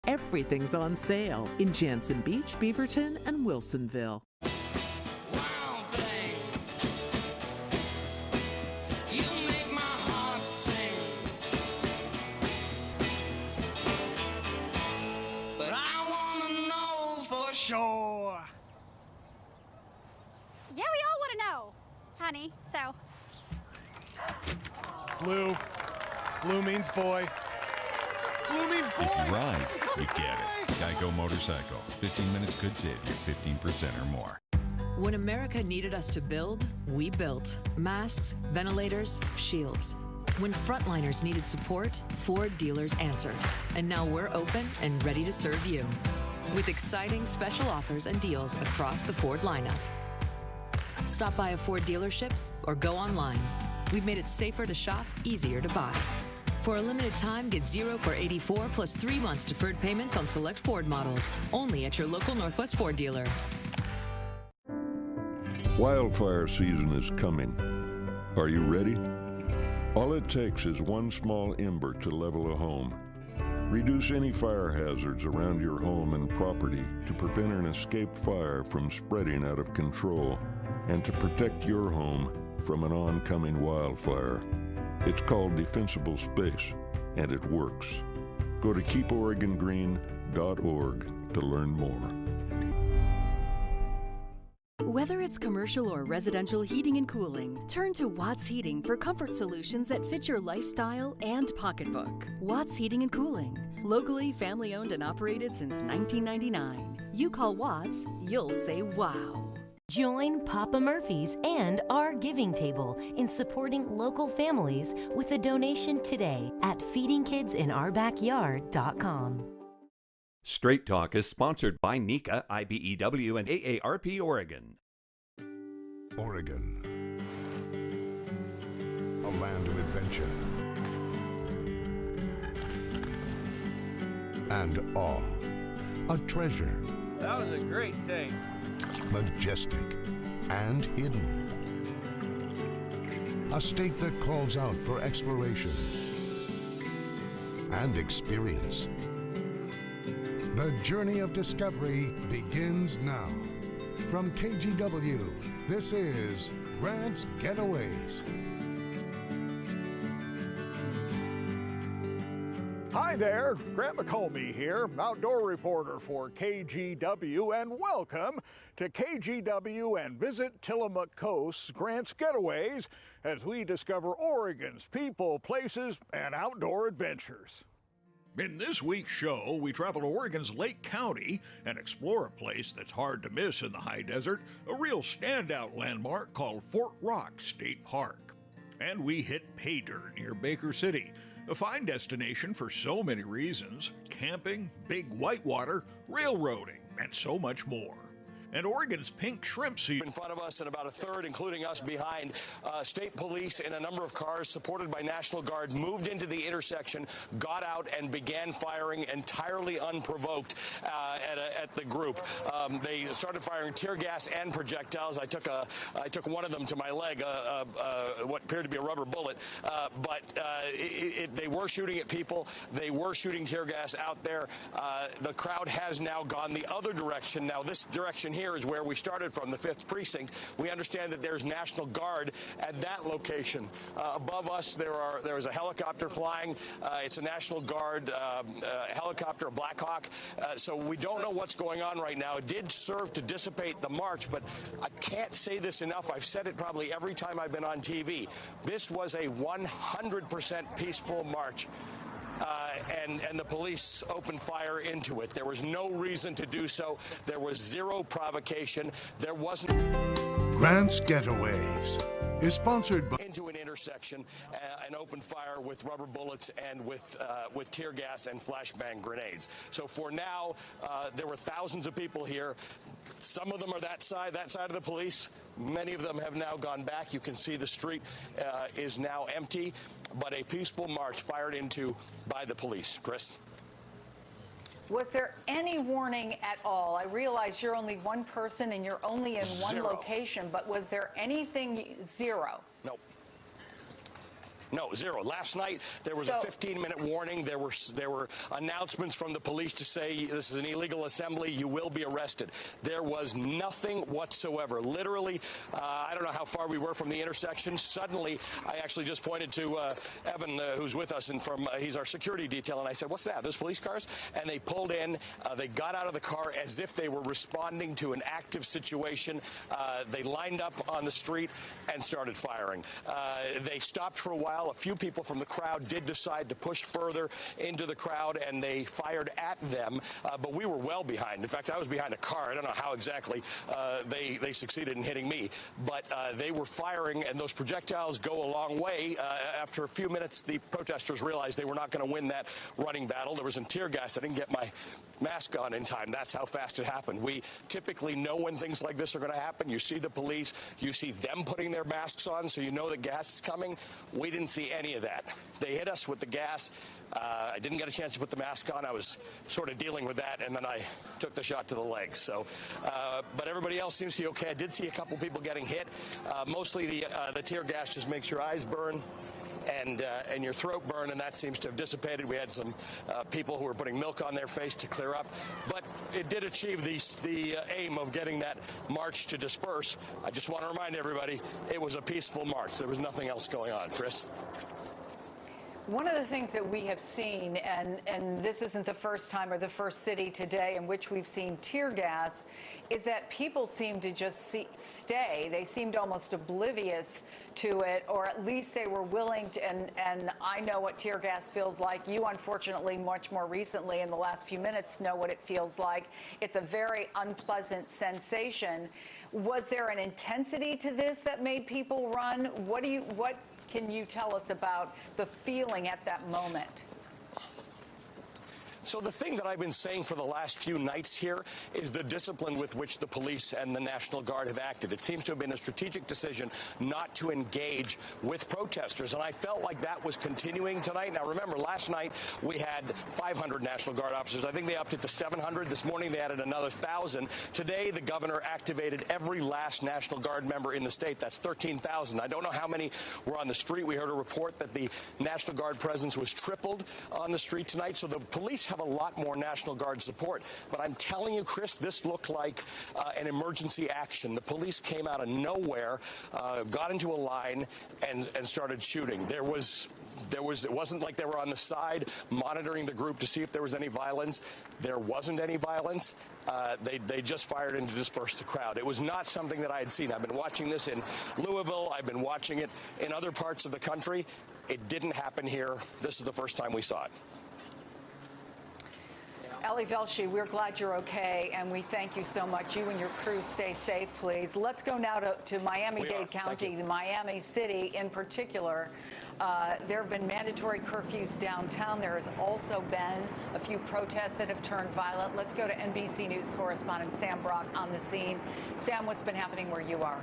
everything's on sale in Jansen Beach, Beaverton, and Wilsonville. Sure. Yeah, we all want to know, honey, so. Blue. Blue means boy. Blue means boy. If you ride, you get it. Geico Motorcycle. 15 minutes could save you 15% or more. When America needed us to build, we built. Masks, ventilators, shields. When frontliners needed support, Ford dealers answered. And now we're open and ready to serve you. With exciting special offers and deals across the Ford lineup. Stop by a Ford dealership or go online. We've made it safer to shop, easier to buy. For a limited time, get 0 for 84 plus 3 months deferred payments on select Ford models. Only at your local Northwest Ford dealer. Wildfire season is coming. Are you ready? All it takes is one small ember to level a home. Reduce any fire hazards around your home and property to prevent an escaped fire from spreading out of control and to protect your home from an oncoming wildfire. It's called Defensible Space, and it works. Go to keeporegongreen.org to learn more. Whether it's commercial or residential heating and cooling, turn to Watts Heating for comfort solutions that fit your lifestyle and pocketbook. Watts Heating and Cooling, locally family-owned and operated since 1999. You call Watts, you'll say wow. Join Papa Murphy's and our Giving Table in supporting local families with a donation today at feedingkidsinourbackyard.com. Straight Talk is sponsored by NECA, IBEW, and AARP Oregon. Oregon, a land of adventure and awe, a treasure. That was a great take. Majestic and hidden. A state that calls out for exploration and experience. The journey of discovery begins now. From KGW, this is Grant's Getaways. Hi there, Grant McComey here, outdoor reporter for KGW, and welcome to KGW and Visit Tillamook Coast's Grant's Getaways as we discover Oregon's people, places, and outdoor adventures. In this week's show, we travel to Oregon's Lake County and explore a place that's hard to miss in the high desert, a real standout landmark called Fort Rock State Park. And we hit pay dirt near Baker City, a fine destination for so many reasons: camping, big whitewater, railroading, and so much more. And Oregon's pink shrimp season. In front of us and about a third, including us behind, state police in a number of cars supported by National Guard moved into the intersection, got out, and began firing entirely unprovoked at the group. They started firing tear gas and projectiles. I took one of them to my leg, what appeared to be a rubber bullet. But they were shooting at people. They were shooting tear gas out there. The crowd has now gone the other direction. Now, this direction here is where we started from, the 5th Precinct. We understand that there's National Guard at that location. Above us, there is a helicopter flying. It's a National Guard helicopter, a Black Hawk. So we don't know what's going on right now. It did serve to dissipate the march, but I can't say this enough. I've said it probably every time I've been on TV. This was a 100% peaceful march. And the police opened fire into it. There was no reason to do so. There was zero provocation. There wasn't. Grant's Getaways is sponsored by into an intersection and opened fire with rubber bullets and with tear gas and flashbang grenades. So for now, there were thousands of people here. Some of them are that side of the police. Many of them have now gone back. You can see the street is now empty, but a peaceful march fired into by the police. Chris? Was there any warning at all? I realize you're only one person and you're only in one location, but was there anything? Zero? Nope. No, zero. Last night, there was a 15-minute warning. There were announcements from the police to say this is an illegal assembly. You will be arrested. There was nothing whatsoever. Literally, I don't know how far we were from the intersection. Suddenly, I actually just pointed to Evan, who's with us, and he's our security detail, and I said, what's that? Those police cars? And they pulled in. They got out of the car as if they were responding to an active situation. They lined up on the street and started firing. They stopped for a while. A few people from the crowd did decide to push further into the crowd, and they fired at them, but we were well behind. In fact, I was behind a car. I don't know how exactly they succeeded in hitting me, but they were firing, and those projectiles go a long way. After a few minutes, the protesters realized they were not going to win that running battle. There was some tear gas. I didn't get my mask on in time. That's how fast it happened. We typically know when things like this are going to happen. You see the police, you see them putting their masks on, so you know that gas is coming. We didn't see any of that. They hit us with the gas. I didn't get a chance to put the mask on. I was sort of dealing with that, and then I took the shot to the legs. So, but everybody else seems to be okay. I did see a couple people getting hit. Mostly the tear gas just makes your eyes burn and your throat burn, and that seems to have dissipated. We had some people who were putting milk on their face to clear up, but it did achieve the aim of getting that march to disperse. I just want to remind everybody, it was a peaceful march. There was nothing else going on. Chris? One of the things that we have seen, and this isn't the first time or the first city today in which we've seen tear gas, is that people seem to just stay. They seemed almost oblivious to it, or at least they were willing to, and I know what tear gas feels like. You, unfortunately, much more recently in the last few minutes know what it feels like. It's a very unpleasant sensation. Was there an intensity to this that made people run? What can you tell us about the feeling at that moment? So the thing that I've been saying for the last few nights here is the discipline with which the police and the National Guard have acted. It seems to have been a strategic decision not to engage with protesters, and I felt like that was continuing tonight. Now, remember, last night we had 500 National Guard officers. I think they upped it to 700. This morning they added another 1,000. Today, the governor activated every last National Guard member in the state. That's 13,000. I don't know how many were on the street. We heard a report that the National Guard presence was tripled on the street tonight, so the police have a lot more National Guard support. But I'm telling you, Chris, this looked like an emergency action. The police came out of nowhere, got into a line, and started shooting. It wasn't like they were on the side monitoring the group to see if there was any violence. There wasn't any violence. They just fired in to disperse the crowd. It was not something that I had seen. I've been watching this in Louisville. I've been watching it in other parts of the country. It didn't happen here. This is the first time we saw it. Ellie Velshi, we're glad you're okay, and we thank you so much. You and your crew stay safe, please. Let's go now to Miami-Dade County, Miami City in particular. There have been mandatory curfews downtown. There has also been a few protests that have turned violent. Let's go to NBC News correspondent Sam Brock on the scene. Sam, what's been happening where you are?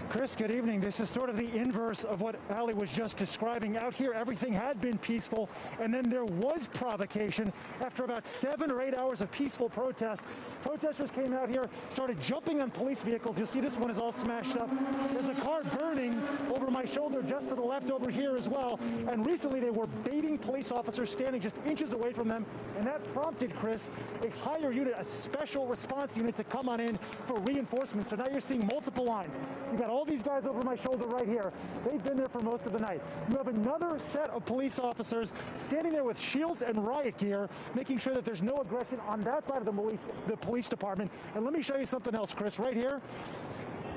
Chris, good evening. This is sort of the inverse of what Ali was just describing. Out here, everything had been peaceful, and then there was provocation. After about 7 or 8 hours of peaceful protest, protesters came out here, started jumping on police vehicles. You'll see this one is all smashed up. There's a car burning over my shoulder just to the left over here as well. And recently they were baiting police officers standing just inches away from them, and that prompted, Chris, a higher unit, a special response unit, to come on in for reinforcements. So now you're seeing multiple lines. You've got all these guys over my shoulder right here. They've been there for most of the night. You have another set of police officers standing there with shields and riot gear, making sure that there's no aggression on that side of the police department. And let me show you something else, Chris, right here.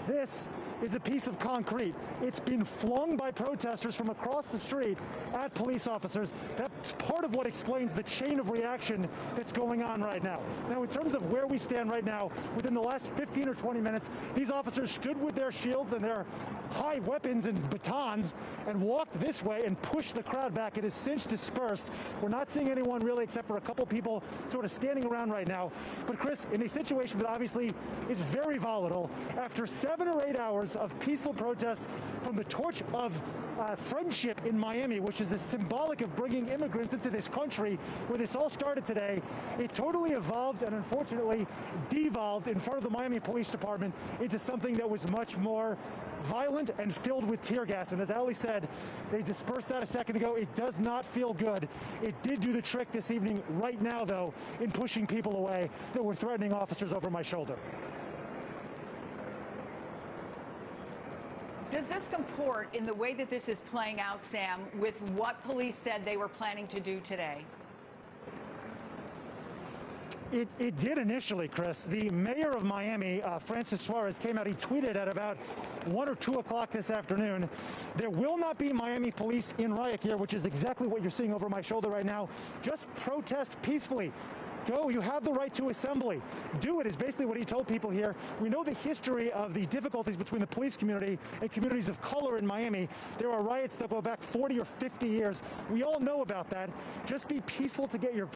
This is a piece of concrete. It's been flung by protesters from across the street at police officers. That's part of what explains the chain of reaction that's going on right now. Now, in terms of where we stand right now, within the last 15 or 20 minutes, these officers stood with their shields and their high weapons and batons and walked this way and pushed the crowd back. It has since dispersed. We're not seeing anyone really except for a couple people sort of standing around right now. But Chris, in a situation that obviously is very volatile, after 7 or 8 hours of peaceful protest from the torch of friendship in Miami, which is symbolic of bringing immigrants into this country, where this all started today, it totally evolved and unfortunately devolved in front of the Miami Police Department into something that was much more violent and filled with tear gas. And as Ali said, they dispersed that a second ago. It does not feel good. It did do the trick this evening right now, though, in pushing people away that were threatening officers over my shoulder. Does this comport in the way that this is playing out, Sam, with what police said they were planning to do today? It did initially, Chris. The mayor of Miami, Francis Suarez, came out. He tweeted at about 1 or 2 o'clock this afternoon, "There will not be Miami police in riot gear," which is exactly what you're seeing over my shoulder right now. "Just protest peacefully. Go, you have the right to assembly. Do it," is basically what he told people here. We know the history of the difficulties between the police community and communities of color in Miami. There are riots that go back 40 or 50 years. We all know about that. Just be peaceful to get your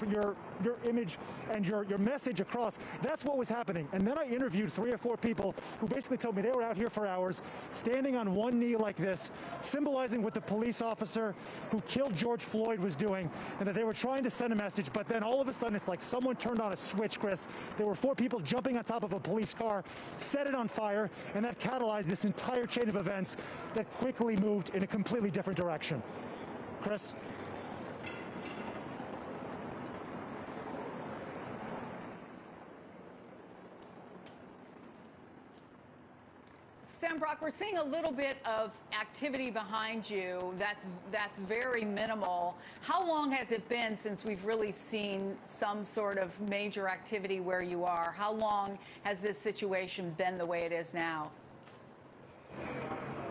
image and your message across. That's what was happening. And then I interviewed 3 or 4 people who basically told me they were out here for hours, standing on one knee like this, symbolizing what the police officer who killed George Floyd was doing, and that they were trying to send a message. But then all of a sudden, it's like someone turned on a switch, Chris. There were 4 people jumping on top of a police car, set it on fire, and that catalyzed this entire chain of events that quickly moved in a completely different direction. Chris? Sam Brock, we're seeing a little bit of activity behind you that's very minimal. How long has it been since we've really seen some sort of major activity where you are? How long has this situation been the way it is now?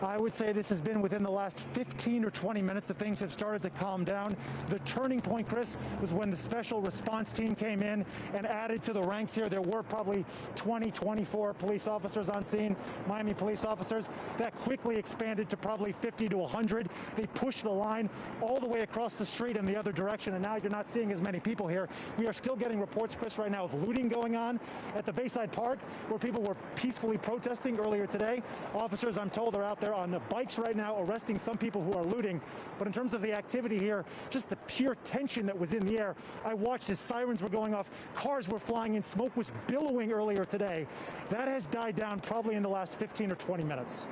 I would say this has been within the last 15 or 20 minutes that things have started to calm down. The turning point, Chris, was when the special response team came in and added to the ranks here. There were probably 20, 24 police officers on scene, Miami police officers. That quickly expanded to probably 50 to 100. They pushed the line all the way across the street in the other direction, and now you're not seeing as many people here. We are still getting reports, Chris, right now of looting going on at the Bayside Park, where people were peacefully protesting earlier today. Officers, I'm told, are out there on the bikes right now arresting some people who are looting. But in terms of the activity here, just the pure tension that was in the air. I watched as sirens were going off, cars were flying in, smoke was billowing earlier today. That has died down probably in the last 15 or 20 minutes.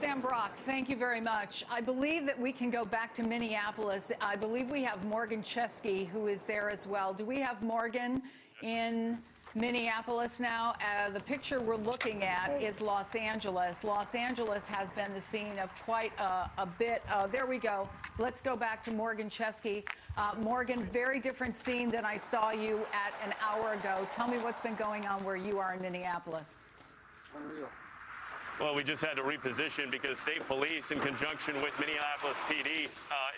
Sam Brock, thank you very much. I believe that we can go back to Minneapolis. I believe we have Morgan Chesky, who is there as well. Do we have Morgan in Minneapolis now? The picture we're looking at is Los Angeles. Los Angeles has been the scene of quite a bit. There we go. Let's go back to Morgan Chesky. Morgan, very different scene than I saw you at an hour ago. Tell me what's been going on where you are in Minneapolis. Unreal. Well, we just had to reposition because state police, in conjunction with Minneapolis PD,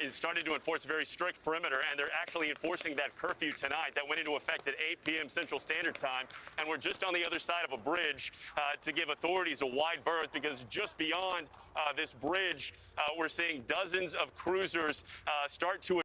is starting to enforce a very strict perimeter, and they're actually enforcing that curfew tonight that went into effect at 8 p.m. Central Standard Time. And we're just on the other side of a bridge to give authorities a wide berth, because just beyond this bridge, we're seeing dozens of cruisers start to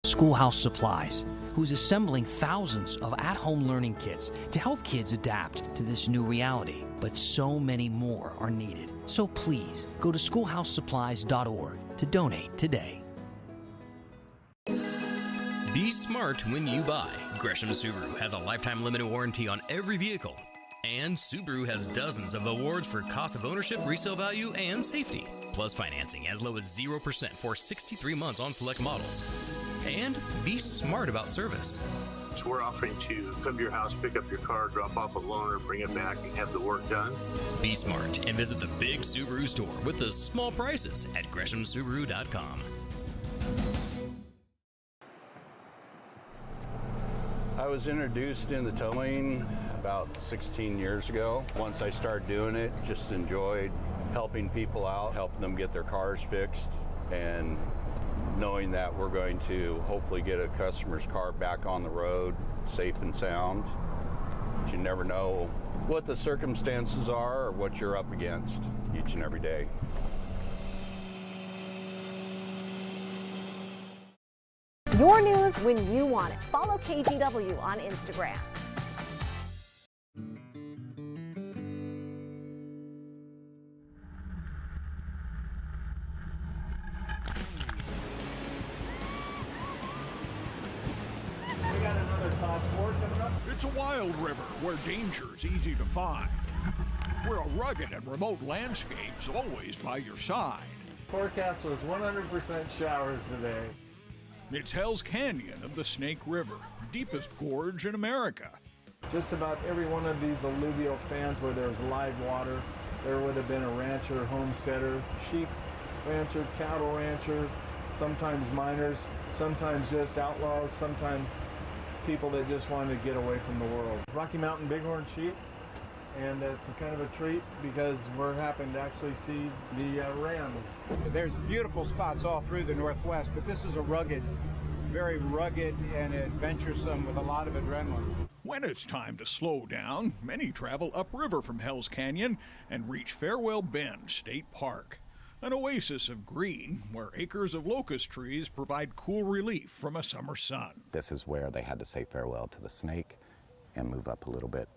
Schoolhouse Supplies, who's assembling thousands of at-home learning kits to help kids adapt to this new reality. But so many more are needed. So please go to schoolhousesupplies.org to donate today. Be smart when you buy. Gresham Subaru has a lifetime limited warranty on every vehicle. And Subaru has dozens of awards for cost of ownership, resale value, and safety. Plus financing as low as 0% for 63 months on select models. And be smart about service. So we're offering to come to your house, pick up your car, drop off a loaner, bring it back, and have the work done. Be smart and visit the big Subaru store with the small prices at GreshamSubaru.com. I was introduced in the towing about 16 years ago. Once I started doing it, just enjoyed helping people out, helping them get their cars fixed, and knowing that we're going to hopefully get a customer's car back on the road safe and sound. But you never know what the circumstances are or what you're up against each and every day. Your news when you want it. Follow KGW on Instagram. wild river where danger's easy to find. We're a rugged and remote landscapes always by your side. Forecast was 100% showers today. It's Hell's Canyon of the Snake River, deepest gorge in America. Just about every one of these alluvial fans where there's live water, there would have been a rancher, homesteader, sheep rancher, cattle rancher, sometimes miners, sometimes just outlaws, sometimes people that just wanted to get away from the world. Rocky Mountain bighorn sheep, and it's a kind of a treat because we're happening to actually see the rams. There's beautiful spots all through the Northwest, but this is a rugged, very rugged and adventuresome with a lot of adrenaline. When it's time to slow down, many travel upriver from Hell's Canyon and reach Farewell Bend State Park, an oasis of green where acres of locust trees provide cool relief from a summer sun. This is where they had to say farewell to the snake and move up a little bit